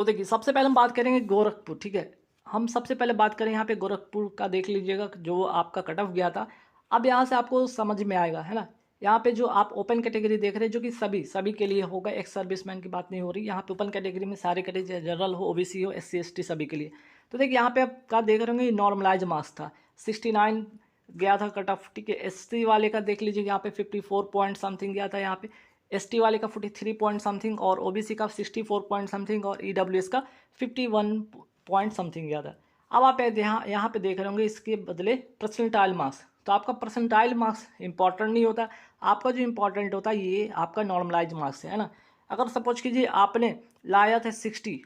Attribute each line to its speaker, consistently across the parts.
Speaker 1: तो देखिए सबसे पहले हम बात करेंगे गोरखपुर, ठीक है। हम सबसे पहले बात करें यहाँ पे गोरखपुर का, देख लीजिएगा जो आपका कट ऑफ गया था। अब यहाँ से आपको समझ में आएगा, है ना। यहाँ पे जो आप ओपन कैटेगरी देख रहे हैं, जो कि सभी सभी के लिए होगा, एक्स सर्विसमैन की बात नहीं हो रही यहाँ पे। ओपन कैटेगरी में सारे कैटेगरी, जनरल हो, ओबीसी हो, एससी एसटी, सभी के लिए। तो देखिए यहाँ पे आपका देख रहे होंगे नॉर्मलाइज मार्क्स था, 69 गया था कट ऑफ, ठीक है। एससी वाले का देख लीजिए यहाँ पे 54 पॉइंट समथिंग गया था यहाँ पे, एसटी वाले का 43 पॉइंट समथिंग, और ओबीसी का 64 पॉइंट समथिंग, और ईडब्ल्यूएस का 51 पॉइंट समथिंग गया था। अब आप यहाँ पे देख रहे होंगे इसके बदले परसेंटाइल मार्क्स। तो आपका परसेंटाइल मार्क्स इंपॉर्टेंट नहीं होता, आपका जो इंपॉर्टेंट होता है ये आपका नॉर्मलाइज मार्क्स है ना। अगर सपोज कीजिए आपने लाया था 60,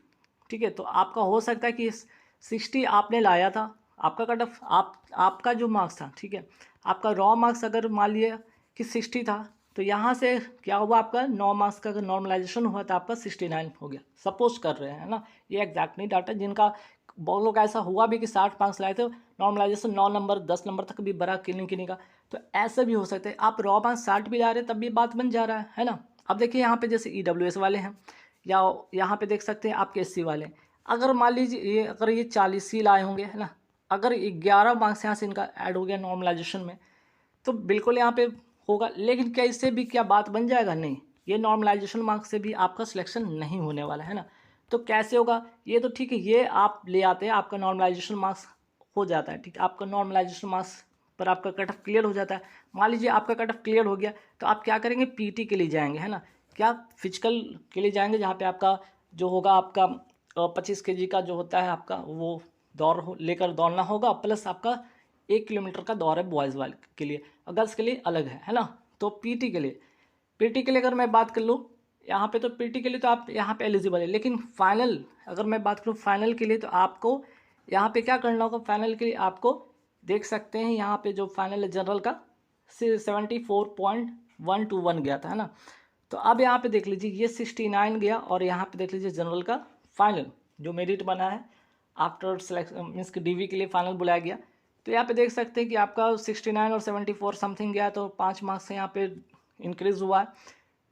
Speaker 1: ठीक है, तो आपका हो सकता है कि 60 आपने लाया था, आपका कट ऑफ आपका जो मार्क्स था, ठीक है, आपका रॉ मार्क्स अगर मान लिया कि 60 था, तो यहाँ से क्या हुआ, आपका 9 मार्क्स का अगर नॉर्मलाइजेशन हुआ तो आपका 69 हो गया, सपोज कर रहे हैं ना। ये एग्जैक्ट नहीं डाटा, जिनका बहुत लोग ऐसा हुआ भी कि 60 मार्क्स लाए थे, नॉर्मलाइजेशन 9 नंबर 10 नंबर तक भी बड़ा किन्हीं का। तो ऐसे भी हो सकते हैं, आप रॉ मार्क्स 60 भी ला रहे हैं तब भी बात बन जा रहा है ना। अब देखिए यहाँ पे जैसे ईडब्ल्यूएस वाले हैं, या यहाँ पे देख सकते हैं आपके एससी वाले, अगर मान लीजिए ये अगर ये 40 ही लाए होंगे, है ना, अगर 11 मार्क्स यहाँ से इनका ऐड हो गया नॉर्मलाइजेशन में, तो बिल्कुल यहाँ पे होगा। लेकिन क्या इससे भी क्या बात बन जाएगा? नहीं, ये नॉर्मलाइजेशन मार्क्स से भी आपका सिलेक्शन नहीं होने वाला है ना। तो कैसे होगा ये? तो ठीक है, ये आप ले आते हैं, आपका नॉर्मलाइजेशन मार्क्स हो जाता है, ठीक है, आपका नॉर्मलाइजेशन मार्क्स पर आपका कट ऑफ क्लियर हो जाता है। मान लीजिए आपका कट ऑफ क्लियर हो गया, तो आप क्या करेंगे, पीटी के लिए जाएंगे, है ना, क्या फिजिकल के लिए जाएंगे, जहाँ पे आपका जो होगा आपका 25 केजी का जो होता है आपका वो लेकर दौड़ना होगा, प्लस आपका 1 किलोमीटर का दौर है बॉयज़ वाले के लिए, और गर्ल्स के लिए अलग है ना। तो पीटी के लिए अगर मैं बात कर लूँ यहाँ पे, तो पीटी के लिए तो आप यहाँ पे एलिजिबल है। लेकिन फाइनल अगर मैं बात करूँ फाइनल के लिए, तो आपको यहाँ पे क्या करना होगा, फाइनल के लिए आपको देख सकते हैं यहाँ पे जो फाइनल है जनरल का 74.121 गया था, है ना। तो अब यहाँ पे देख लीजिए ये 69 गया, और यहाँ पे देख लीजिए जनरल का फाइनल जो मेरिट बना है आफ्टर सेलेक्शन, मीन्स कि डीवी के लिए फाइनल बुलाया गया। तो यहाँ पे देख सकते हैं कि आपका 69 और 74 समथिंग गया, तो 5 मार्क्स से यहाँ पे इंक्रीज हुआ है।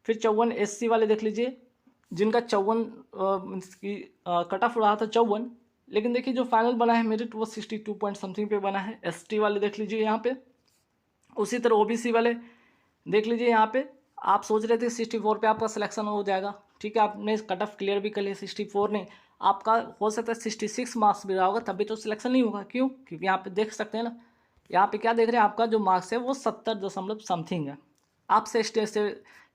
Speaker 1: फिर 54 एससी वाले देख लीजिए, जिनका 54 मीन्स की कट ऑफ रहा था 54, लेकिन देखिए जो फाइनल बना है मेरिट वो 62 पॉइंट समथिंग पे बना है। एसटी वाले देख लीजिए यहाँ पे, उसी तरह ओबीसी वाले देख लीजिए यहाँ पे, आप सोच रहे थे 64 पे आपका सिलेक्शन हो जाएगा, ठीक है, आपने कट ऑफ क्लियर भी कर लिया, 64 नहीं, आपका हो सकता है 66 मार्क्स भी रहा होगा, तभी तो सिलेक्शन नहीं होगा। क्यों? क्योंकि यहाँ पे देख सकते हैं ना, यहाँ पे क्या देख रहे हैं, आपका जो मार्क्स है वो 70 दशमलव समथिंग है। आप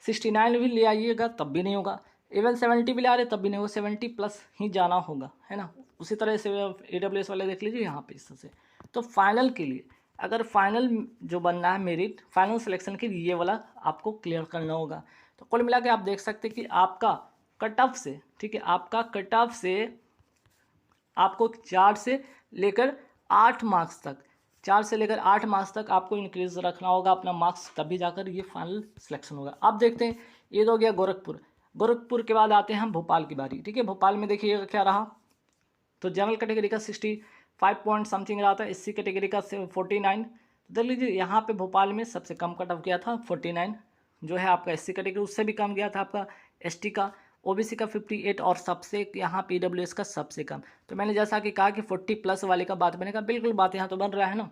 Speaker 1: 69 भी ले आइएगा तब भी नहीं होगा, इवन 70 भी ले आ रहे तब भी नहीं होगा, 70 प्लस ही जाना होगा, है ना। उसी तरह से AWS वाले देख लीजिए यहाँ पे इस तरह से। तो फाइनल के लिए अगर फाइनल जो बनना है मेरिट फाइनल सिलेक्शन के लिए, ये वाला आपको क्लियर करना होगा। तो कुल मिला के आप देख सकते हैं कि आपका कट ऑफ से, ठीक है, आपका कट ऑफ से आपको 4 से लेकर 8 मार्क्स तक, 4 से लेकर 8 मार्क्स तक आपको इंक्रीज रखना होगा अपना मार्क्स, तभी जाकर ये फाइनल सिलेक्शन होगा। अब देखते हैं, ये तो हो गया गोरखपुर के बाद आते हैं हम भोपाल की बारी, ठीक है। भोपाल में देखिएगा क्या रहा, तो जनरल कैटेगरी का 65 पॉइंट समथिंग रहा था, एससी कैटेगरी का 49। तो देख लीजिए यहाँ पे भोपाल में सबसे कम कट ऑफ गया था 49, जो है आपका एससी कैटेगरी, उससे भी कम गया था आपका एसटी का, ओबीसी का 58, और सबसे यहाँ पीडब्ल्यूएस का सबसे कम। तो मैंने जैसा कि कहा कि 40 प्लस वाले का बात बनेगा, बिल्कुल बात यहाँ तो बन रहा है ना।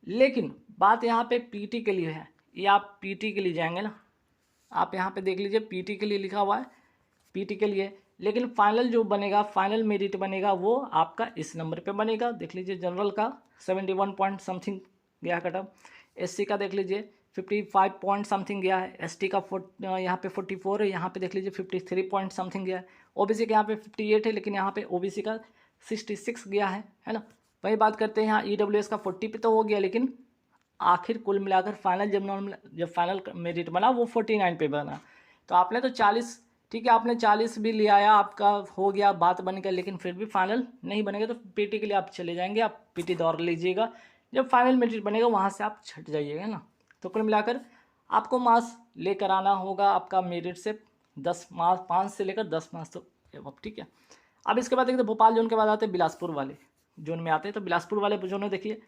Speaker 1: लेकिन बात यहाँ पे पीटी के लिए है, ये आप पीटी के लिए जाएंगे ना, आप यहाँ पे देख लीजिए पीटी के लिए लिखा हुआ है, पीटी के लिए। लेकिन फाइनल जो बनेगा, फाइनल मेरिट बनेगा वो आपका इस नंबर पे बनेगा, देख लीजिए जनरल का 71 पॉइंट समथिंग गया कट ऑफ, एससी का देख लीजिए 55 पॉइंट समथिंग गया है, एसटी का यहाँ पे 44 है, यहाँ पे देख लीजिए 53 पॉइंट समथिंग गया है, ओबीसी का यहाँ पे 58 है, लेकिन यहाँ पे ओबीसी का 66 गया है ना। वही बात करते हैं यहाँ ईडब्ल्यूएस का 40 पे तो हो गया, लेकिन आखिर कुल मिलाकर फाइनल जब फाइनल मेरिट बना वो 49 पे बना। तो आपने तो 40, ठीक है, आपने 40 भी ले आया, आपका हो गया, बात बन गया, लेकिन फिर भी फाइनल नहीं बनेगा, तो पीटी के लिए आप चले जाएंगे, आप पीटी दौड़ लीजिएगा, जब फाइनल मेरिट बनेगा वहाँ से आप छट जाइएगा ना। तो कुल मिलाकर आपको मार्क्स लेकर आना होगा आपका मेरिट से 10 मार्क्स, 5 से लेकर 10 मार्क्स तो, ठीक है। अब इसके बाद देखते भोपाल जोन के बाद आते हैं बिलासपुर वाले जोन में आते हैं। तो बिलासपुर वाले जोन में देखिए,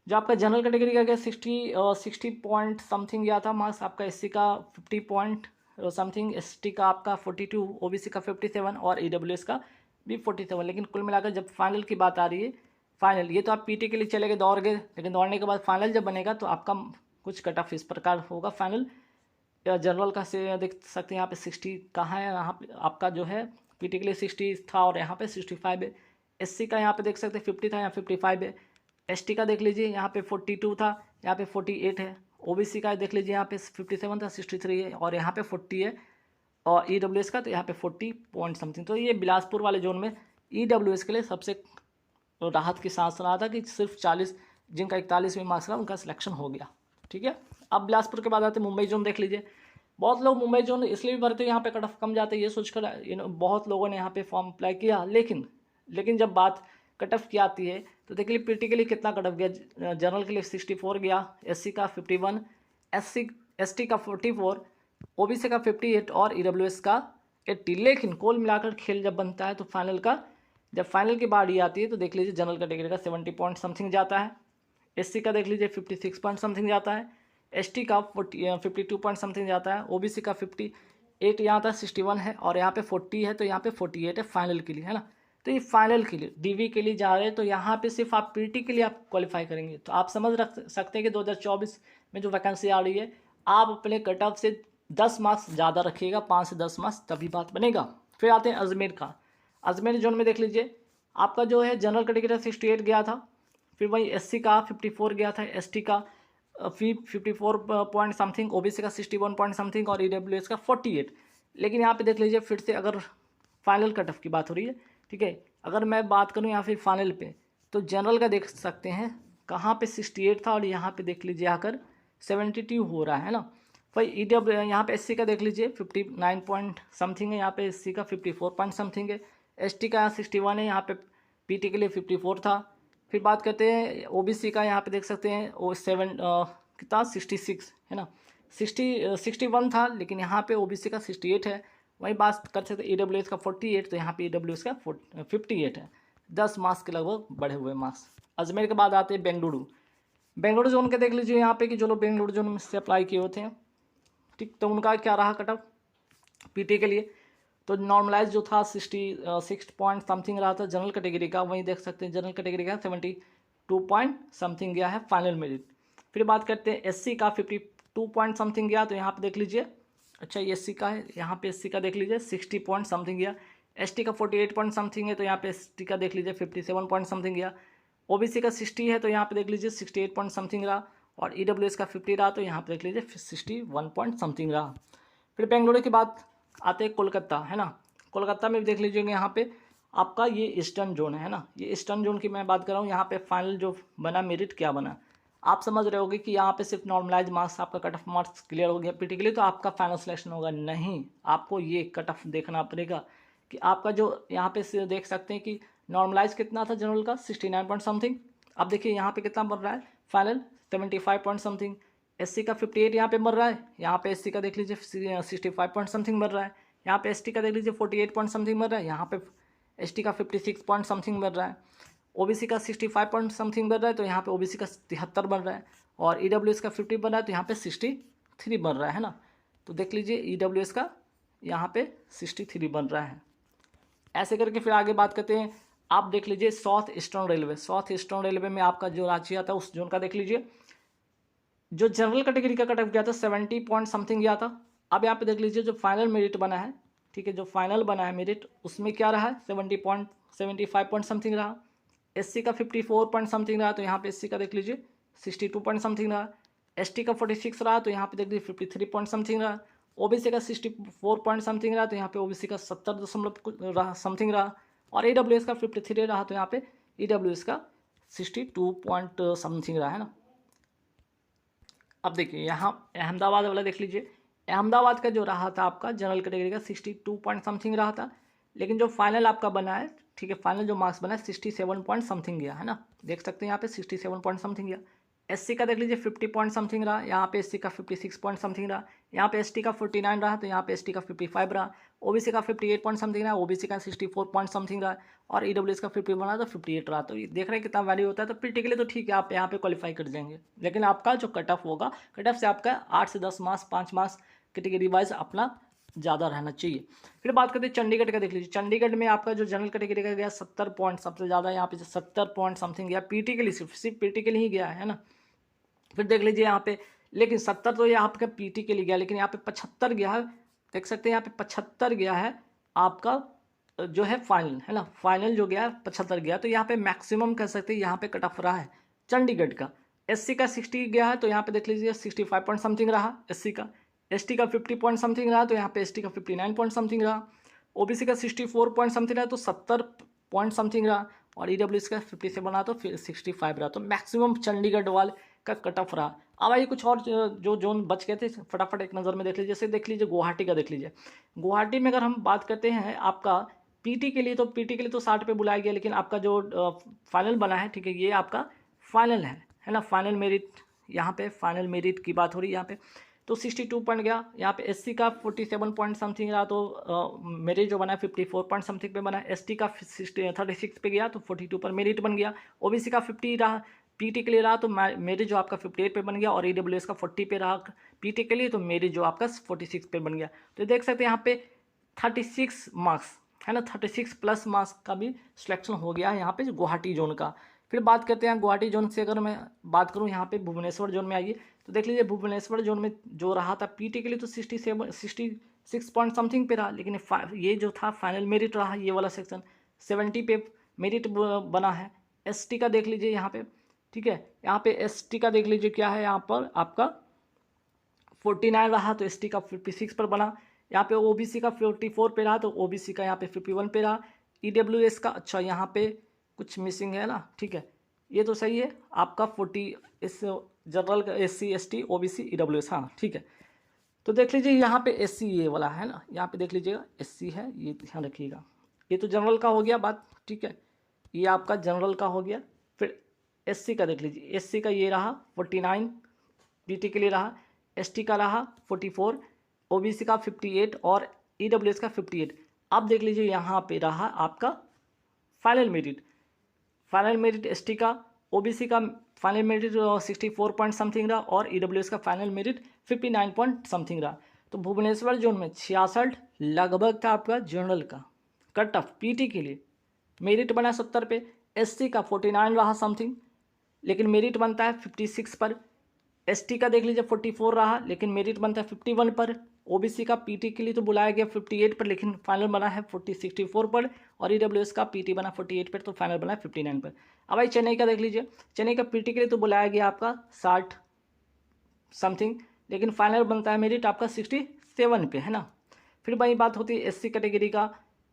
Speaker 1: जो आपका जनरल कैटेगरी का गया 60 पॉइंट समथिंग गया था मार्क्स, आपका एससी का 50 पॉइंट समथिंग, ST का आपका 42, OBC का 57 और EWS का भी 47। लेकिन कुल मिलाकर जब फाइनल की बात आ रही है, फाइनल ये तो आप PT के लिए चले गए, दौड़ गए, लेकिन दौड़ने के बाद फाइनल जब बनेगा तो आपका कुछ कट ऑफ इस प्रकार होगा। फाइनल जनरल का से देख सकते हैं यहाँ पे 60 कहाँ है, यहाँ पे आपका जो है PT के लिए 60 था और यहाँ पे 65 है। SC का यहाँ पे देख सकते हैं 50 था, यहाँ 55 है। ST का देख लीजिए यहाँ पे 42 था, यहाँ पे 48 है। OBC का देख लीजिए यहाँ पे 57 था, 63 है और यहाँ पे 40 है। और EWS का तो यहाँ पे 40 पॉइंट समथिंग। तो ये बिलासपुर वाले जोन में EWS के लिए सबसे राहत की सांस रहा था कि सिर्फ 40, जिनका 41 में मार्क्स रहा उनका सिलेक्शन हो गया। ठीक है, अब बिलासपुर के बाद आते हैं मुंबई जोन। देख लीजिए, बहुत लोग मुंबई जोन इसलिए भी भरते हैं, यहाँ पे कट ऑफ कम जाते हैं ये सोचकर बहुत लोगों ने यहाँ पे फॉर्म अप्लाई किया। लेकिन जब बात कट ऑफ की आती है तो देख लीजिए PT के लिए कितना कट ऑफ गया। जनरल के लिए 64 गया, SC का 51, ST का 44, OBC का 58 और EWS का 80। लेकिन कुल मिलाकर खेल जब बनता है तो जब फाइनल की बारी आती है तो देख लीजिए जनरल कैटेगरी का 70 पॉइंट समथिंग जाता है, SC का देख लीजिए 56 पॉइंट समथिंग जाता है, ST का 52 पॉइंट समथिंग जाता है, OBC का 58 यहाँ था, 61 है और यहाँ पे 40 है, तो यहाँ पे 48 है फाइनल के लिए, है ना। तो ये फाइनल के लिए DV के लिए जा रहे हैं, तो यहाँ पे सिर्फ आप PT के लिए आप क्वालिफाई करेंगे। तो आप समझ रख सकते हैं कि 2024 में जो वैकेंसी आ रही है, आप अपने कट ऑफ से 10 मार्क्स ज़्यादा रखिएगा, 5 से 10 मार्क्स, तभी बात बनेगा। फिर आते हैं अजमेर का। अजमेर जोन में देख लीजिए आपका जो है जनरल कैटेगरी 68 गया था, फिर वही SC का 54 गया था, ST का 54 पॉइंट समथिंग, OBC का 61 पॉइंट समथिंग और EWS का 48। लेकिन यहाँ पे देख लीजिए फिर से अगर फाइनल कट ऑफ की बात हो रही है, ठीक है, अगर मैं बात करूँ यहाँ फिर फाइनल पे, तो जनरल का देख सकते हैं कहाँ पे 68 था और यहाँ पे देख लीजिए आकर 72 हो रहा है ना। भाई यहाँ पे SC का देख लीजिए 59 पॉइंट समथिंग है, यहाँ पे SC का 54 पॉइंट समथिंग है, ST का 61 है, यहाँ पे PT के लिए 54 था। फिर बात करते हैं OBC का, यहाँ पे देख सकते हैं कितना 66 है ना, 61 था, लेकिन यहाँ पे OBC का 68 है। वही बात कर सकते हैं EWS का 48, तो यहाँ पे EWS का 58 है, 10 मार्क्स के लगभग बढ़े हुए मार्क्स। अजमेर के बाद आते हैं बेंगलुरु जोन के देख लीजिए यहाँ पे कि जो लोग बेंगलुरु जोन में से अप्लाई किए होते हैं, ठीक, तो उनका क्या रहा कट ऑफ PT के लिए, तो नॉर्मलाइज जो था 66 पॉइंट समथिंग रहा था जनरल कैटेगरी का। वहीं देख सकते हैं जनरल कैटेगरी का 72 पॉइंट समथिंग गया है फाइनल मेरिट। फिर बात करते हैं SC का 52 पॉइंट समथिंग गया, तो यहाँ पे देख लीजिए, अच्छा ये SC का है, यहाँ पे SC का देख लीजिए 60 पॉइंट समथिंग गया, ST का 48 पॉइंट समथिंग है, तो यहाँ पे ST का देख लीजिए 57 पॉइंट समथिंग गया, OBC का 60 है, तो यहाँ पे देख लीजिए 68 पॉइंट समथिंग रहा और EWS का 50 रहा, तो यहाँ पे देख लीजिए 61 पॉइंट समथिंग रहा। फिर बेंगलुरु के बाद आते हैं कोलकाता, है ना। कोलकाता में भी देख लीजिएगा यहाँ पे आपका ये ईस्टर्न जोन है ना, ये ईस्टर्न जोन की मैं बात कर रहा हूँ। यहाँ पे फाइनल जो बना मेरिट क्या बना, आप समझ रहे होगे कि यहाँ पे सिर्फ नॉर्मलाइज मार्क्स, आपका कट ऑफ मार्क्स क्लियर हो गया PT के लिए तो आपका फाइनल सिलेक्शन होगा, नहीं, आपको ये कट ऑफ देखना पड़ेगा कि आपका जो यहाँ पे देख सकते हैं कि नॉर्मलाइज कितना था जनरल का 69 पॉइंट समथिंग। अब देखिए यहाँ पे कितना बन रहा है फाइनल 75 पॉइंट समथिंग, SC का 58 यहाँ पे बन रहा है, यहाँ पे SC का देख लीजिए 65 पॉइंट समथिंग बन रहा है, यहाँ पे ST का देख लीजिए 48 पॉइंट समथिंग बन रहा है, यहाँ पे ST का 56 पॉइंट समथिंग बन रहा है, OBC का 65 पॉइंट समथिंग बन रहा है, तो यहाँ पे OBC का 73 बन रहा है और EWS का 50 बन रहा है, तो यहाँ पे 63 बन रहा है ना। तो देख लीजिए EWS का यहाँ पे 63 बन रहा है। ऐसे करके फिर आगे बात करते हैं, आप देख लीजिए साउथ ईस्टर्न रेलवे में आपका जो राज्य आता है उस जोन का देख लीजिए, जो जनरल कैटेगरी का कट ऑफ गया था 70 पॉइंट समथिंग गया था। अब यहाँ पे देख लीजिए जो फाइनल मेरिट बना है, ठीक है, जो फाइनल बना है मेरिट उसमें क्या रहा है 75 पॉइंट समथिंग रहा, SC का 54 पॉइंट समथिंग रहा, तो यहाँ पे SC का देख लीजिए 62 पॉइंट समथिंग रहा, ST का 46 रहा, तो यहाँ पे देख लीजिए 53 पॉइंट समथिंग रहा, OBC का 64 पॉइंट समथिंग रहा, तो यहाँ पे OBC का 70 रहा समथिंग रहा और EWS का 53 रहा, तो यहाँ पे EWS का 62 पॉइंट समथिंग रहा, है ना। अब देखिए यहाँ अहमदाबाद वाला देख लीजिए, अहमदाबाद का जो रहा था आपका जनरल कैटेगरी का 62 पॉइंट समथिंग रहा था, लेकिन जो फाइनल आपका बना है, ठीक है, फाइनल जो मार्क्स बना है 67 पॉइंट समथिंग गया, है ना, देख सकते हैं यहाँ पे 67 पॉइंट समथिंग गया। SC का देख लीजिए 50 पॉइंट समथिंग रहा, यहाँ पे SC का 56 पॉइंट समथिंग रहा, यहाँ पे ST का 49 रहा, तो यहाँ पे ST का 55 रहा, OBC का 58 पॉइंट समथिंग रहा, OBC का 64 पॉइंट समथिंग रहा और EWS का 50 बना तो 58 रहा। तो ये देख रहे हैं कितना वैल्यू होता है। तो PT के लिए तो ठीक है, आप यहाँ पे क्वालिफाई कर जाएंगे, लेकिन आपका जो कट ऑफ होगा, कट ऑफ से आपका 8 से 10 मार्क्स 5 मार्क्स कैटेगरी वाइज अपना ज़्यादा रहना चाहिए। फिर बात करते हैं चंडीगढ़ का, देख लीजिए चंडीगढ़ में आपका जो जनरल कैटेगरी का गया 70 पॉइंट, सबसे ज़्यादा यहाँ पे 70 पॉइंट समथिंग गया पीटी के लिए, सिर्फ पीटी के लिए ही गया है ना। फिर देख लीजिए यहाँ पे, लेकिन 70 तो ये आपका पीटी के लिए गया, लेकिन यहाँ पे 75 गया है, देख सकते हैं यहाँ पे 75 गया है आपका जो है फाइनल, है ना, फाइनल जो गया 75 गया। तो यहाँ पे मैक्सिमम कह सकते हैं यहाँ पे कट ऑफ रहा है चंडीगढ़ का। एससी का 60 गया है, तो यहाँ पे देख लीजिए 65 पॉइंट समथिंग रहा एससी का। एसटी का 50 पॉइंट समथिंग रहा, तो यहाँ पे एसटी का 59 पॉइंट समथिंग रहा। ओबीसी का 64 पॉइंट समथिंग रहा, तो 70 पॉइंट समथिंग रहा। और ईडब्ल्यूएस का 57 रहा, तो फिर 65 रहा। तो मैक्सिमम चंडीगढ़ वाले का कट ऑफ रहा। अब आइए कुछ और जो जोन बच गए थे फटाफट एक नज़र में देख लीजिए। जैसे देख लीजिए गुवाहाटी का, देख लीजिए गुवाहाटी में अगर हम बात करते हैं आपका पीटी के लिए, तो पीटी के लिए तो 60 पे बुलाया गया, लेकिन आपका जो फाइनल बना है, ठीक है, ये आपका फाइनल है ना, फाइनल मेरिट, यहाँ पे फाइनल मेरिट की बात हो रही है यहाँ पे। तो 62 पॉइंट गया। यहाँ पे एससी का 47 पॉइंट समथिंग रहा, तो मेरिट जो बना 54 पॉइंट समथिंग पे बना। एसटी का 36 पे गया, तो 42 पर मेरिट बन गया। ओबीसी का 50 रहा, पीटी के लिए रहा, तो मेरिट जो आपका 58 पे बन गया। और ईडब्ल्यूएस का 40 पे रहा पीटी के लिए, तो मेरिट जो आपका 46 पे बन गया। तो देख सकते हैं यहाँ पे 36 मार्क्स, है ना, 36 प्लस मार्क्स का भी सिलेक्शन हो गया है यहाँ पे गुवाहाटी जोन का। फिर बात करते हैं गुवाहाटी जोन से, अगर मैं बात करूँ यहाँ पे भुवनेश्वर जोन में आइए, तो देख लीजिए भुवनेश्वर जोन में जो रहा था पीटी के लिए, तो 66 पॉइंट समथिंग पे रहा, लेकिन ये जो था फाइनल मेरिट रहा, ये वाला सेक्शन 70 पे मेरिट बना है। एसटी का देख लीजिए यहाँ पे, ठीक है, यहाँ पे एसटी का देख लीजिए क्या है, यहाँ पर आपका 49 रहा, तो एसटी का 56 पर बना। यहाँ पे ओबीसी का 44 पे रहा, तो ओबीसी का यहाँ पे 51 पे रहा। ईडब्ल्यूएस का, अच्छा यहाँ पे कुछ मिसिंग है ना, ठीक है, ये तो सही है आपका 40 इस जनरल का एससी एसटी ओबीसी ईडब्ल्यूएस, हाँ ठीक है। तो देख लीजिए यहाँ पे एससी ये वाला है ना, यहाँ पे देख लीजिएगा एससी है, ये ध्यान रखिएगा। ये तो जनरल का हो गया बात, ठीक है, ये आपका जनरल का हो गया। फिर एससी का देख लीजिए, एससी का ये रहा 49 पीटी के लिए रहा, एसटी का रहा 44, ओबीसी का 58 और ईडब्ल्यूएस का 58। अब देख लीजिए यहाँ पे रहा आपका फाइनल मेरिट एसटी का, ओबीसी का फाइनल मेरिट 64 पॉइंट समथिंग रहा, और ईडब्ल्यूएस का फाइनल मेरिट 59 पॉइंट समथिंग रहा। तो भुवनेश्वर जोन में 66 लगभग था आपका जनरल का कट ऑफ पीटी के लिए। मेरिट बना 70 पे, एससी का 49 रहा समथिंग, लेकिन मेरिट बनता है 56 पर। एसटी का देख लीजिए 44 रहा, लेकिन मेरिट बनता है 51 पर। ओबीसी का पीटी के लिए तो बुलाया गया 58 पर, लेकिन फाइनल बना है 64 पर। और ईडब्ल्यूएस का पीटी बना 48 पर, तो फाइनल बना है 59 पर। अब भाई चेन्नई का देख लीजिए, चेन्नई का पीटी के लिए तो बुलाया गया आपका 60 समथिंग, लेकिन फाइनल बनता है मेरिट आपका 67 पे, है ना। फिर वही बात होती है एससी कैटेगरी का,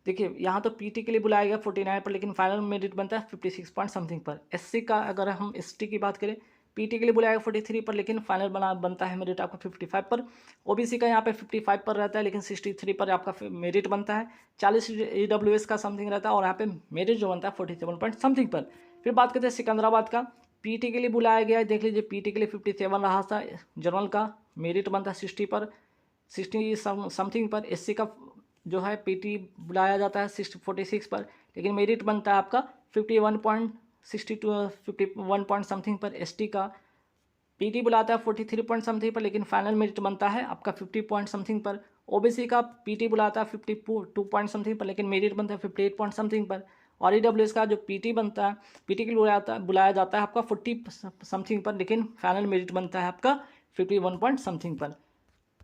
Speaker 1: देखिए यहाँ तो पीटी के लिए बुलाया गया 49 पर, लेकिन फाइनल मेरिट बनता है 56 पॉइंट समथिंग पर। एससी का अगर हम एसटी की बात करें, पीटी के लिए बुलाया गया 43 पर, लेकिन फाइनल बनता है मेरिट आपका 55 पर। ओबीसी का यहाँ पे 55 पर रहता है, लेकिन 63 पर आपका मेरिट बनता है। 40 ईडब्ल्यूएस का समथिंग रहता है, और यहाँ पे मेरिट जो बनता है 47 पॉइंट समथिंग पर। फिर बात करते हैं सिकंदराबाद का, पीटी के लिए बुलाया गया है, देख लीजिए पीटी के लिए 57 रहा था जनरल का, मेरिट बनता है 60 पर, 60 समथिंग पर। एससी का जो है पीटी बुलाया जाता है 46 पर, लेकिन मेरिट बनता है आपका 51 पॉइंट समथिंग पर। एसटी का पीटी बुलाता है 43 पॉइंट समथिंग पर, लेकिन फाइनल मेरिट बनता है आपका 50 पॉइंट समथिंग पर। ओबीसी का पीटी बुलाता है 52 पॉइंट समथिंग पर, लेकिन मेरिट बनता है 58 पॉइंट समथिंग पर। और ईडब्ल्यूएस का जो पीटी बनता है, पीटी के लिए बुलाया जाता है आपका 40 समथिंग पर, लेकिन फाइनल मेरिट बनता है आपका 51 पॉइंट समथिंग पर।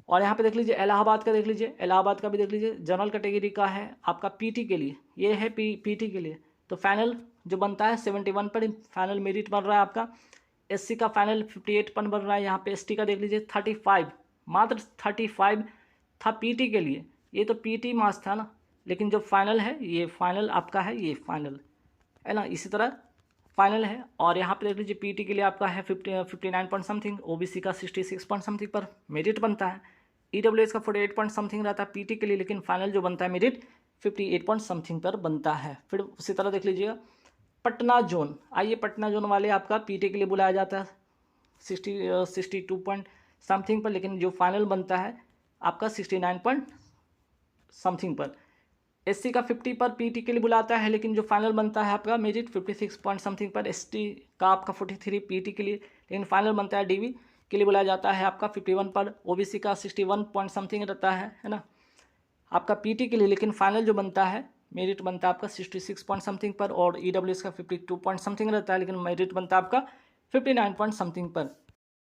Speaker 1: और यहाँ पे देख लीजिए इलाहाबाद का, देख लीजिए इलाहाबाद का भी देख लीजिए, जनरल कैटेगरी का है आपका पीटी के लिए, ये है पीटी के लिए, तो फाइनल जो बनता है 71 पर फाइनल मेरिट बन रहा है आपका। एससी का फाइनल 58 पर बन रहा है। यहाँ पे एसटी का देख लीजिए 35, मात्र 35 था पीटी के लिए, ये तो पीटी मार्क्स था ना, लेकिन जो फाइनल है ये फाइनल आपका है, ये फाइनल है ना, इसी तरह फाइनल है। और यहाँ पे देख लीजिए पीटी के लिए आपका है 59 पॉइंट समथिंग, ओबीसी का 66 पॉइंट समथिंग पर मेरिट बनता है। ईडब्ल्यूएस का 48 पॉइंट समथिंग रहता है पीटी के लिए, लेकिन फाइनल जो बनता है मेरिट 58 पॉइंट समथिंग पर बनता है। फिर उसी तरह देख लीजिएगा पटना जोन, आइए पटना जोन वाले आपका पीटी के लिए बुलाया जाता है 62 पॉइंट समथिंग पर, लेकिन जो फाइनल बनता है आपका 69 पॉइंट समथिंग पर। एससी का 50 पर पीटी के लिए बुलाता है, लेकिन जो फाइनल बनता है आपका मेरिट 56 पॉइंट समथिंग पर। एसटी का आपका 43 पीटी के लिए, लेकिन फाइनल बनता है डीवी के लिए बुलाया जाता है आपका 51 पर, ओबीसी का 61 पॉइंट समथिंग रहता है ना। आपका पीटी के लिए लेकिन फाइनल जो बनता है मेरिट बनता है आपका 66 पॉइंट समथिंग पर, और ईडब्ल्यूएस का 52 पॉइंट समथिंग रहता है, लेकिन मेरिट बनता है आपका 59 पॉइंट समथिंग पर।